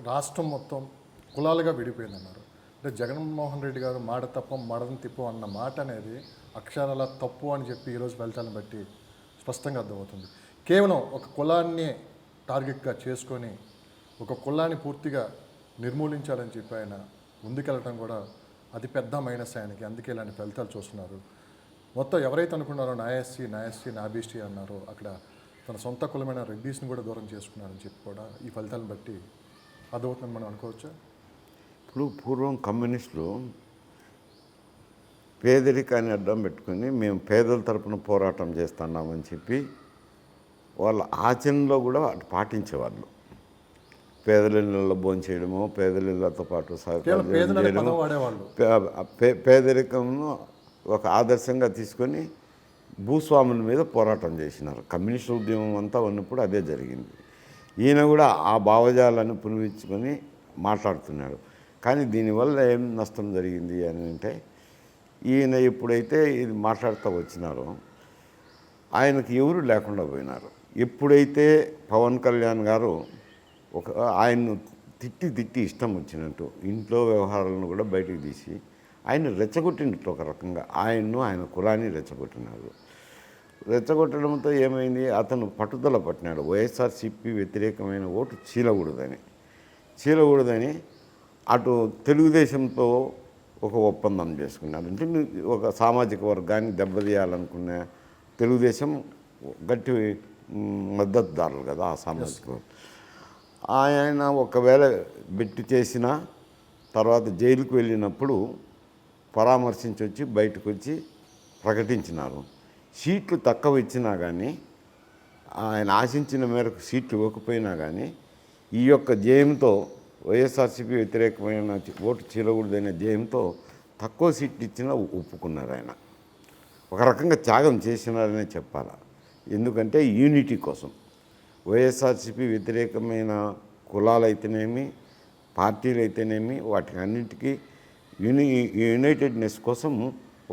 రాష్ట్రం మొత్తం కులాలుగా విడిపోయిందన్నారు. అంటే జగన్మోహన్ రెడ్డి గారు మాట తప్పం మడని తిప్పం అన్న మాట అనేది అక్షరాల తప్పు అని చెప్పి ఈరోజు ఫలితాలను బట్టి స్పష్టంగా అర్థమవుతుంది. కేవలం ఒక కులాన్ని టార్గెట్గా చేసుకొని ఒక కులాన్ని పూర్తిగా నిర్మూలించాలని చెప్పి ఆయన ముందుకెళ్ళటం కూడా అతి పెద్ద మైనస్ ఆయనకి. అందుకే ఇలాంటి ఫలితాలు చూస్తున్నారు. మొత్తం ఎవరైతే అనుకున్నారో నా ఎస్సీ నా బీసీ అన్నారో అక్కడ తన సొంత కులమైన రెడ్డీస్ని కూడా దూరం చేసుకున్నారని చెప్పి కూడా ఈ ఫలితాలను బట్టి అదవుతుందని మనం అనుకోవచ్చా? ఇప్పుడు పూర్వం కమ్యూనిస్టులు పేదరికాన్ని అడ్డం పెట్టుకుని మేము పేదల తరపున పోరాటం చేస్తున్నామని చెప్పి వాళ్ళ ఆచరణలో కూడా అటు పాటించేవాళ్ళు. పేదల ఇళ్ళల్లో భోంచేయడము, పేదల ఇళ్ళతో పాటు పేదరికంను ఒక ఆదర్శంగా తీసుకొని భూస్వాముల మీద పోరాటం చేసినారు. కమ్యూనిస్ట్ ఉద్యమం అంతా ఉన్నప్పుడు అదే జరిగింది. ఈయన కూడా ఆ భావజాలను పునరుచ్చుకొని మాట్లాడుతున్నాడు. కానీ దీనివల్ల ఏం నష్టం జరిగింది అని అంటే, ఈయన ఎప్పుడైతే ఇది మాట్లాడుతూ వచ్చినారో ఆయనకు ఎవరు లేకుండా పోయినారు. ఎప్పుడైతే పవన్ కళ్యాణ్ గారు ఆయన్ను తిట్టి ఇష్టం వచ్చినట్టు ఇంట్లో వ్యవహారాలను కూడా బయటకు తీసి ఆయన రెచ్చగొట్టినట్టు ఒక రకంగా ఆయన కులాన్ని రెచ్చగొట్టినారు. రెచ్చగొట్టడంతో ఏమైంది, అతను పట్టుదల పట్టినాడు. వైఎస్ఆర్సీపీ వ్యతిరేకమైన ఓటు చీలకూడదని అటు తెలుగుదేశంతో ఒక ఒప్పందం చేసుకున్నాడు. అంటే ఒక సామాజిక వర్గాన్ని దెబ్బతీయాలనుకున్న తెలుగుదేశం గట్టి మద్దతుదారులు కదా ఆ సామాజిక వర్గం. ఆయన ఒకవేళ బెట్టు చేసిన తర్వాత జైలుకు వెళ్ళినప్పుడు పరామర్శించి వచ్చి బయటకు వచ్చి ప్రకటించినారు. సీట్లు తక్కువ ఇచ్చినా కానీ, ఆయన ఆశించిన మేరకు సీట్లు ఇవ్వకపోయినా కానీ ఈ యొక్క జయంతో వైఎస్ఆర్సీపీ వ్యతిరేకమైన ఓటు చీలకూడదనే జయంతో తక్కువ సీట్లు ఇచ్చినా ఒప్పుకున్నారు. ఆయన ఒక రకంగా త్యాగం చేసినారనే చెప్పాలి. ఎందుకంటే యూనిటీ కోసం వైఎస్ఆర్సీపీ వ్యతిరేకమైన కులాలు అయితేనేమి, పార్టీలు అయితేనేమి, వాటికి అన్నింటికీ యునైటెడ్నెస్ కోసం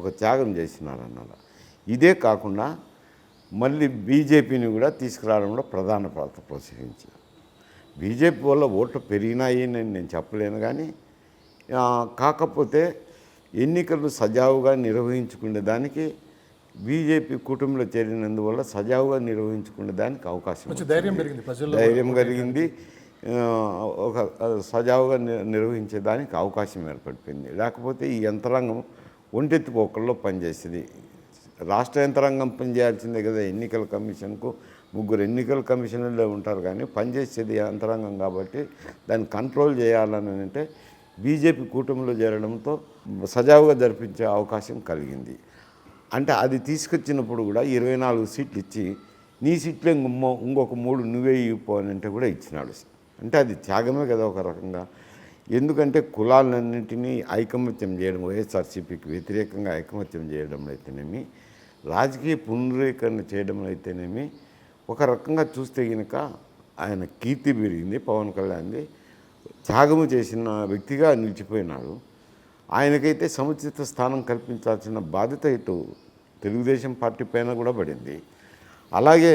ఒక త్యాగం చేసినారన్నమాట. ఇదే కాకుండా మళ్ళీ బీజేపీని కూడా తీసుకురావడంలో ప్రధాన పాత్ర ప్రోత్సహించారు. బీజేపీ వల్ల ఓట్లు పెరిగినాయి అని నేను చెప్పలేను, కానీ కాకపోతే ఎన్నికలు సజావుగా నిర్వహించుకునే దానికి బీజేపీ కూటమిలో చేరినందువల్ల సజావుగా నిర్వహించుకునే దానికి అవకాశం, ధైర్యం కలిగింది. ఒక సజావుగా నిర్వహించేదానికి అవకాశం ఏర్పడిపోయింది. లేకపోతే ఈ యంత్రాంగం ఒంటెత్తుపోకల్లో పనిచేసేది. రాష్ట్ర యంత్రాంగం పనిచేయాల్సిందే కదా. ఎన్నికల కమిషన్కు 3 ఎన్నికల కమిషనర్లే ఉంటారు, కానీ పనిచేసేది యంత్రాంగం కాబట్టి దాన్ని కంట్రోల్ చేయాలని అంటే బీజేపీ కూటమిలో చేరడంతో సజావుగా జరిపించే అవకాశం కలిగింది. అంటే అది తీసుకొచ్చినప్పుడు కూడా 24 సీట్లు ఇచ్చి నీ సీట్లే ఇంకొక 3 నువ్వే ఇవ్వపోనంటే కూడా ఇచ్చినాడు. అంటే అది త్యాగమే కదా ఒక రకంగా. ఎందుకంటే కులాలన్నింటినీ ఐకమత్యం చేయడం, వైఎస్ఆర్సీపీకి వ్యతిరేకంగా ఐకమత్యం చేయడంలో అయితేనేమి, రాజకీయ పునరుద్ధరణ చేయడంలో అయితేనేమి, ఒక రకంగా చూస్తే కనుక ఆయన కీర్తి పెరిగింది. పవన్ కళ్యాణ్ది త్యాగము చేసిన వ్యక్తిగా నిలిచిపోయినాడు. ఆయనకైతే సముచిత స్థానం కల్పించాల్సిన బాధ్యత ఇటు తెలుగుదేశం పార్టీ పైన కూడా పడింది. అలాగే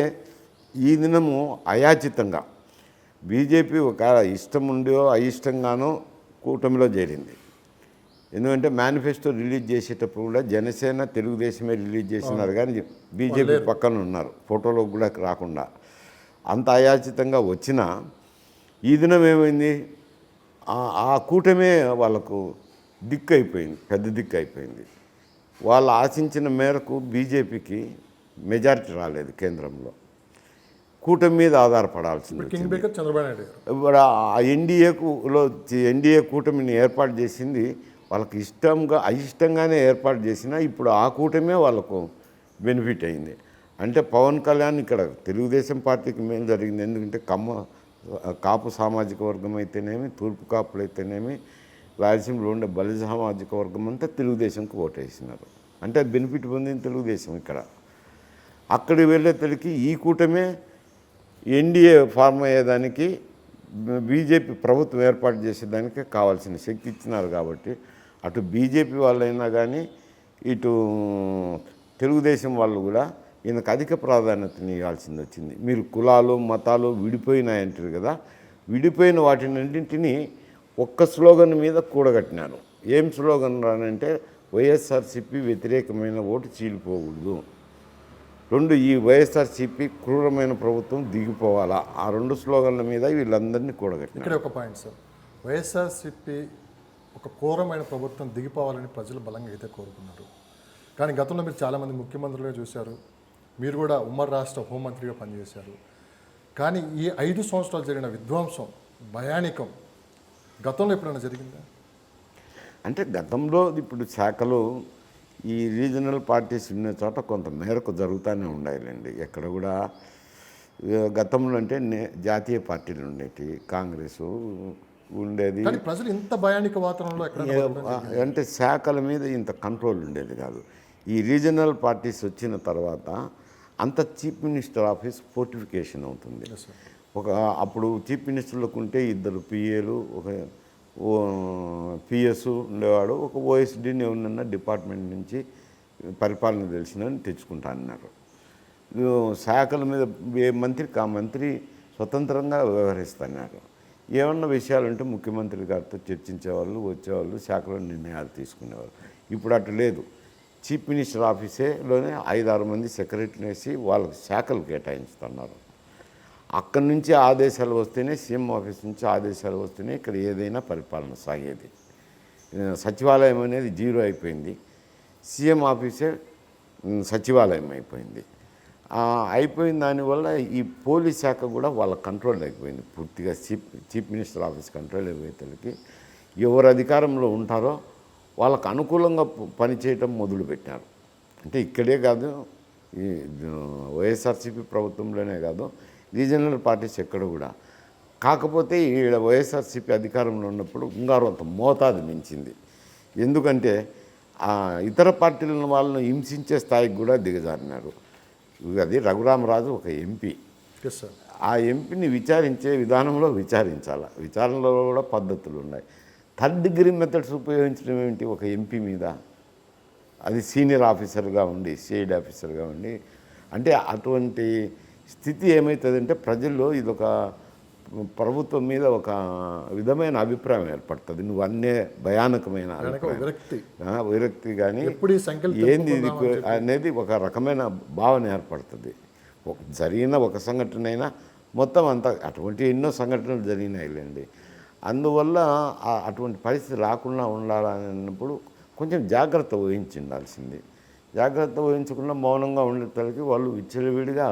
ఈ దినము అయాచితంగా బీజేపీ ఒక ఇష్టం ఉందో అయిష్టంగానో కూటమిలో చేరింది. ఎందుకంటే మేనిఫెస్టో రిలీజ్ చేసేటప్పుడు కూడా జనసేన తెలుగుదేశమే రిలీజ్ చేసినారు, కానీ బీజేపీ పక్కన ఉన్నారు, ఫోటోలో కూడా రాకుండా. అంత అయాచితంగా వచ్చినా ఈ దినం ఏమైంది, ఆ కూటమే వాళ్ళకు దిక్కు అయిపోయింది, పెద్ద దిక్కు అయిపోయింది. వాళ్ళు ఆశించిన మేరకు బీజేపీకి మెజారిటీ రాలేదు కేంద్రంలో. కూటమి మీద ఆధారపడాల్సింది. ఇప్పుడు ఆ ఎన్డీఏ కూటమిని ఏర్పాటు చేసింది వాళ్ళకి అయిష్టంగానే ఏర్పాటు చేసినా ఇప్పుడు ఆ కూటమే వాళ్ళకు బెనిఫిట్ అయింది. అంటే పవన్ కళ్యాణ్ ఇక్కడ తెలుగుదేశం పార్టీకి మేలు జరిగింది. ఎందుకంటే కాపు సామాజిక వర్గం అయితేనేమి, తూర్పు కాపులు అయితేనేమి, రాయలసీమలో ఉండే బలిజ సామాజిక వర్గం అంతా తెలుగుదేశంకి ఓటేసినారు. అంటే బెనిఫిట్ పొందింది తెలుగుదేశం. ఇక్కడ అక్కడికి వెళ్ళేసరికి ఈ కూటమే ఎన్డీఏ ఫార్మ్ అయ్యేదానికి, బీజేపీ ప్రభుత్వం ఏర్పాటు చేసేదానికి కావాల్సిన శక్తి ఇచ్చినారు. కాబట్టి అటు బీజేపీ వాళ్ళైనా కానీ ఇటు తెలుగుదేశం వాళ్ళు కూడా ఈయనకు అధిక ప్రాధాన్యతని ఇవ్వాల్సింది వచ్చింది. మీరు కులాలు మతాలు విడిపోయినాయంటారు కదా, విడిపోయిన వాటినన్నింటినీ ఒక్క స్లోగన్ మీద కూడగట్టినారు. ఏం స్లోగన్ రానంటే వైఎస్ఆర్సీపీ వ్యతిరేకమైన ఓటు చీలిపోకూడదు, 2 ఈ వైఎస్ఆర్సీపీ క్రూరమైన ప్రభుత్వం దిగిపోవాలా. ఆ 2 స్లోగన్ల మీద వీళ్ళందరినీ కూడగట్టినారు. ఇక్కడ ఒక పాయింట్ సార్, వైఎస్ఆర్సీపీ ఒక క్రూరమైన ప్రభుత్వం దిగిపోవాలని ప్రజలు బలంగా అయితే కోరుకున్నారు. కానీ గతంలో మీరు చాలామంది ముఖ్యమంత్రులుగా చూశారు, మీరు కూడా ఉమ్మడి రాష్ట్ర హోంమంత్రిగా పనిచేశారు. కానీ ఈ 5 సంవత్సరాలు జరిగిన విధ్వంసం, భయానికం గతంలో ఎప్పుడైనా జరిగిందా? అంటే గతంలో ఇప్పుడు శాఖలు ఈ రీజనల్ పార్టీస్ ఉన్న చోట కొంత మేరకు జరుగుతూనే ఉండాలండి. ఎక్కడ కూడా గతంలో అంటే జాతీయ పార్టీలు ఉండేవి, కాంగ్రెస్ ఉండేది. కానీ ప్రజలు ఇంత భయానిక వాతావరణంలో ఎక్కడ అంటే శాఖల మీద ఇంత కంట్రోల్ ఉండేది కాదు. ఈ రీజనల్ పార్టీస్ వచ్చిన తర్వాత అంత చీఫ్ మినిస్టర్ ఆఫీస్ ఫోర్టిఫికేషన్ అవుతుంది. అప్పుడు చీఫ్ మినిస్టర్లకు ఉంటే 2 పిఏలు, ఒక పిఎస్ ఉండేవాడు, ఒక ఓఎస్డీని ఎవరినన్నా డిపార్ట్మెంట్ నుంచి పరిపాలన తెలిసినని తెచ్చుకుంటా అన్నారు. శాఖల మీద ఏ మంత్రికి ఆ మంత్రి స్వతంత్రంగా వ్యవహరిస్తున్నారు. ఏమన్నా విషయాలుంటే ముఖ్యమంత్రి గారితో చర్చించేవాళ్ళు, వచ్చేవాళ్ళు, శాఖలో నిర్ణయాలు తీసుకునేవాళ్ళు. ఇప్పుడు అటు లేదు. చీఫ్ మినిస్టర్ ఆఫీసేలోనే 5-6 మంది సెక్రటరీని వేసి వాళ్ళకి శాఖలు కేటాయించుతున్నారు. అక్కడి నుంచి ఆదేశాలు వస్తేనే, సీఎం ఆఫీస్ నుంచి ఆదేశాలు వస్తేనే ఇక్కడ ఏదైనా పరిపాలన సాగేది. సచివాలయం అనేది 0 అయిపోయింది. సీఎం ఆఫీసే సచివాలయం అయిపోయింది. అయిపోయిన దానివల్ల ఈ పోలీస్ శాఖ కూడా వాళ్ళ కంట్రోల్ అయిపోయింది పూర్తిగా. చీఫ్ మినిస్టర్ ఆఫీస్ కంట్రోల్ అయిపోయేసరికి ఎవరు అధికారంలో ఉంటారో వాళ్ళకు అనుకూలంగా పనిచేయటం మొదలుపెట్టారు. అంటే ఇక్కడే కాదు, ఈ వైఎస్ఆర్సీపీ ప్రభుత్వంలోనే కాదు, రీజనల్ పార్టీస్ ఎక్కడ కూడా. కాకపోతే ఈ వైఎస్ఆర్సీపీ అధికారంలో ఉన్నప్పుడు అంత మోతాదు మించింది. ఎందుకంటే ఇతర పార్టీల వాళ్ళను హింసించే స్థాయికి కూడా దిగజారినారు. అది రఘురామరాజు ఒక ఎంపీ. ఆ ఎంపీని విచారించే విధానంలో విచారించాలి. విచారణలో కూడా పద్ధతులు ఉన్నాయి. 3rd డిగ్రీ మెథడ్స్ ఉపయోగించడం ఏమిటి ఒక ఎంపీ మీద? అది సీనియర్ ఆఫీసర్గా ఉండి, సిఐడి ఆఫీసర్గా ఉండి. అంటే అటువంటి స్థితి ఏమవుతుందంటే ప్రజల్లో ఇదొక ప్రభుత్వం మీద ఒక విధమైన అభిప్రాయం ఏర్పడుతుంది. నువ్వు అన్నే భయానకమైన విరక్తి కానీ ఏంది ఇది అనేది ఒక రకమైన భావన ఏర్పడుతుంది. జరిగిన ఒక సంఘటన అయినా మొత్తం అంతా అటువంటి ఎన్నో సంఘటనలు జరిగినాయిలేండి. అందువల్ల అటువంటి పరిస్థితి రాకుండా ఉండాలన్నప్పుడు కొంచెం జాగ్రత్త వహించాల్సింది. జాగ్రత్త వహించకుండా మౌనంగా ఉండేసరికి వాళ్ళు విచ్చలవిడిగా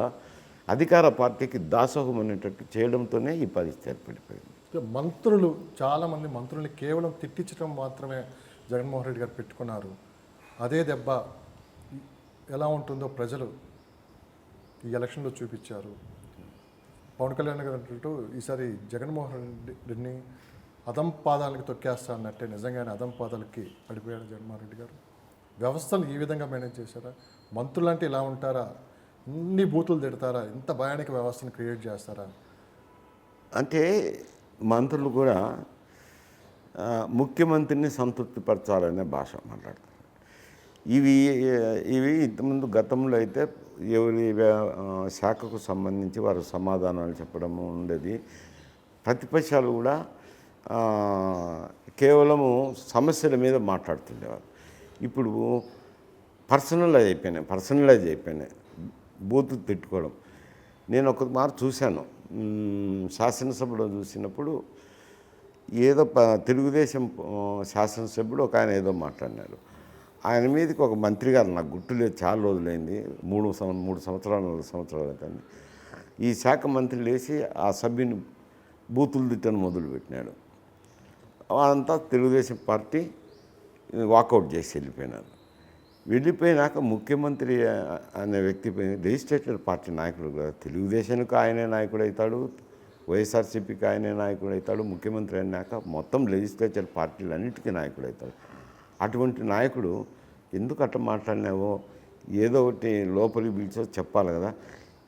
అధికార పార్టీకి దాసోహం అనేటట్టు చేయడంతోనే ఈ పరిస్థితి ఏర్పడిపోయింది. మంత్రులు, చాలామంది మంత్రుల్ని కేవలం తిట్టించడం మాత్రమే జగన్మోహన్ రెడ్డి గారు పెట్టుకున్నారు. అదే దెబ్బ ఎలా ఉంటుందో ప్రజలు ఈ ఎలక్షన్లో చూపించారు. పవన్ కళ్యాణ్ గారు అంటూ ఈసారి జగన్మోహన్ రెడ్డిని అదం పాదాలకి తొక్కేస్తా అన్నట్టే నిజంగానే అదం పాదాలకి పడిపోయాడు జగన్మోహన్ రెడ్డి గారు. వ్యవస్థలు ఈ విధంగా మేనేజ్ చేశారా? మంత్రులు అంటే ఇలా ఉంటారా? ఇన్ని బూతులు తిడతారా? ఇంత భయానిక వ్యవస్థను క్రియేట్ చేస్తారా? అంటే మంత్రులు కూడా ముఖ్యమంత్రిని సంతృప్తిపరచాలనే భాష మాట్లాడతారు. ఇవి ఇంతకుముందు గతంలో అయితే ఎవరి శాఖకు సంబంధించి వారు సమాధానాలు చెప్పడము ఉండేది. ప్రతిపక్షాలు కూడా కేవలము సమస్యల మీద మాట్లాడుతుండేవారు. ఇప్పుడు పర్సనలైజ్ అయిపోయినాయి బూతులు తిట్టుకోవడం. నేను ఒక మారు చూశాను, శాసనసభలో చూసినప్పుడు ఏదో తెలుగుదేశం శాసనసభ్యుడు ఒక ఆయన ఏదో మాట్లాడినారు. ఆయన మీదకి ఒక మంత్రి గారు, నాకు గుర్తులేదు, చాలా రోజులైంది, 3 సంవత్సరాలు 4 సంవత్సరాలు అవుతుంది, ఈ శాఖ మంత్రి లేచి ఆ సభ్యుని బూతులు తిట్టని మొదలుపెట్టినాడు. అంతా తెలుగుదేశం పార్టీ వాకౌట్ చేసి వెళ్ళిపోయినారు. వెళ్ళిపోయినాక ముఖ్యమంత్రి అనే వ్యక్తి లెజిస్లేటివ్ పార్టీ నాయకుడు కదా, తెలుగుదేశానికి ఆయనే నాయకుడు అవుతాడు, వైఎస్ఆర్సీపీకి ఆయనే నాయకుడు అవుతాడు, ముఖ్యమంత్రి అయినాక మొత్తం లెజిస్లేచర్ పార్టీలన్నిటికీ నాయకుడు అవుతాడు. అటువంటి నాయకుడు ఎందుకు అట్లా మాట్లాడినావో ఏదో ఒకటి లోపలికి పిలిచో చెప్పాలి కదా.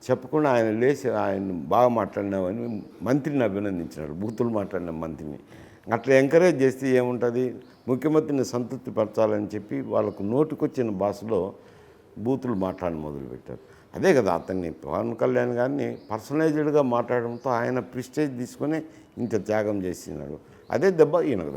చెప్పకుండా ఆయన లేచి ఆయన బాగా మాట్లాడినావని మంత్రిని అభినందించినాడు, బూతులు మాట్లాడిన మంత్రిని. అట్లా ఎంకరేజ్ చేస్తే ఏముంటుంది? ముఖ్యమంత్రిని సంతృప్తి పరచాలని చెప్పి వాళ్ళకు నోటికొచ్చిన భాషలో బూతులు మాట్లాడి మొదలుపెట్టారు. అదే కదా అతన్ని పవన్ కళ్యాణ్ గారిని పర్సనలైజ్డ్గా మాట్లాడడంతో ఆయన ప్రిస్టేజ్ తీసుకొని ఇంత త్యాగం చేసినాడు. అదే దెబ్బ ఈయనకు